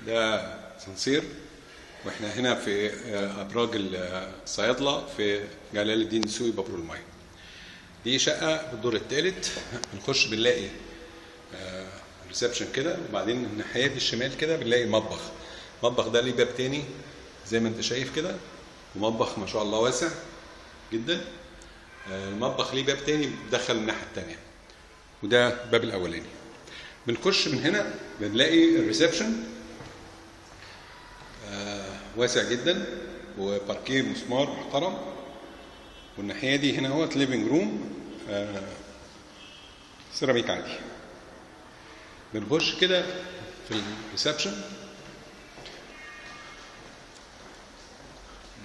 ده سانسير، واحنا هنا في ابراج الصيادله في جلال الدين السوقي بابور الميه. دي شقه في الدور الثالث، بنخش بنلاقي ريسبشن كده، وبعدين الناحيه الشمال كده بنلاقي مطبخ. المطبخ ده ليه باب تاني زي ما انت شايف كده، ومطبخ ما شاء الله واسع جدا. المطبخ ليه باب تاني بيدخل الناحيه الثانيه، وده الباب الاولاني. بنخش من هنا بنلاقي الريسبشن واسع جدا، وباركيه مسمار محترم. والناحيه دي هنا هو ليفنج روم سيراميك عادي. بنخش كده في الريسبشن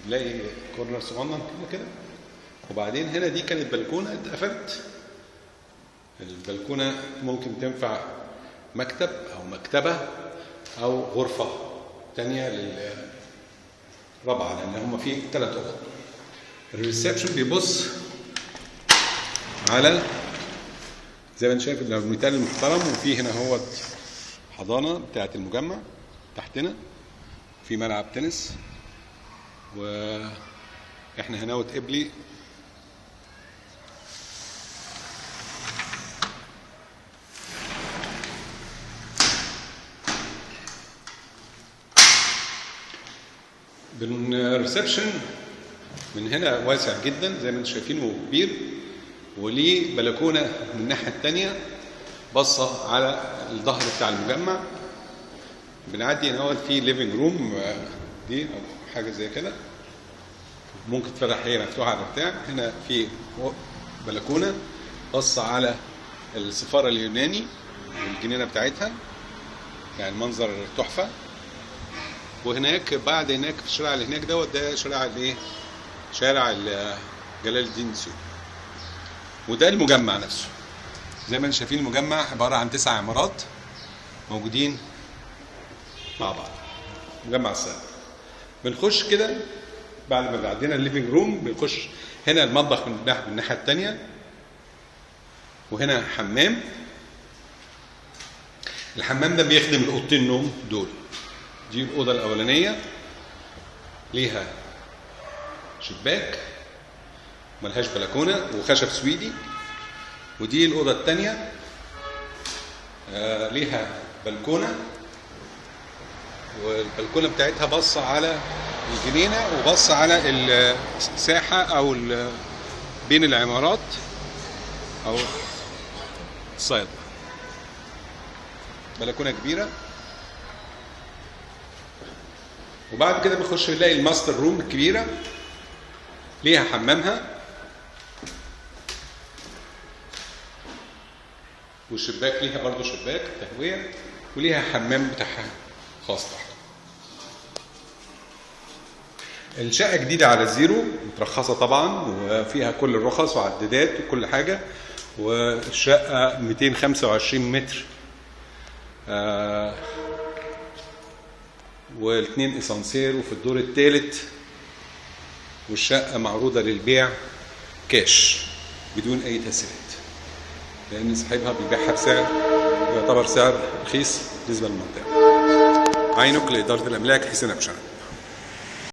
بنلاقي كورنر صغنن كده، وبعدين هنا دي كانت بلكونه اتقفلت. البلكونه ممكن تنفع مكتب او مكتبه او غرفه تانية للرابعه، لان هم فيه 3 اوض. الريسبشن بيبص على زي ما انت شايف المثال المحترم، وفي هنا هو حضانه بتاعه المجمع تحتنا، في ملعب تنس، واحنا هنا قبلي بالريسبشن من هنا واسع جدا زي ما انتم شايفينه، كبير، وليه بلكونه من الناحيه الثانيه بصه على الظهر بتاع المجمع. بنعدي هنا في ليفنج روم دي او حاجه زي كده، ممكن تفتح هي مفتوحه على بتاع. هنا في بلكونه بصه على السفاره اليوناني والجنينه بتاعتها، يعني منظر تحفه. وهناك بعد هناك في الشارع اللي هناك دوت، ده شارع الايه؟ شارع جلال الدين السوقي. وده المجمع نفسه زي ما انتم شايفين. المجمع عباره عن 9 عمارات موجودين مع بعض، مجمع السابق. بنخش كده بعد ما عدينا الليفنج روم، بنخش هنا المطبخ من الناحيه الثانيه، وهنا حمام. الحمام ده بيخدم الاوضتين النوم دول. دي الاوضه الاولانيه ليها شباك ملهاش بلكونه وخشب سويدي، ودي الاوضه الثانيه ليها بلكونه، والبلكونه بتاعتها بصه على الجنينه وبصه على الساحه او بين العمارات او الصيد. بلكونه كبيره. وبعد كده بنخش نلاقي الماستر روم الكبيره ليها حمامها، والشباك ليها برضو شباك تهويه، وليها حمام بتاعها خاص تحت. الشقه جديده على الزيرو، مترخصه طبعا، وفيها كل الرخص وعدادات وكل حاجه. والشقه 225 متر، والاثنين اسانسير، وفي الدور الثالث. والشقه معروضه للبيع كاش بدون اي تسهيلات، لان صاحبها بيبيعها بسعر يعتبر سعر رخيص بالنسبه للمنطقه. عينك لاداره الاملاك حسين ابشر.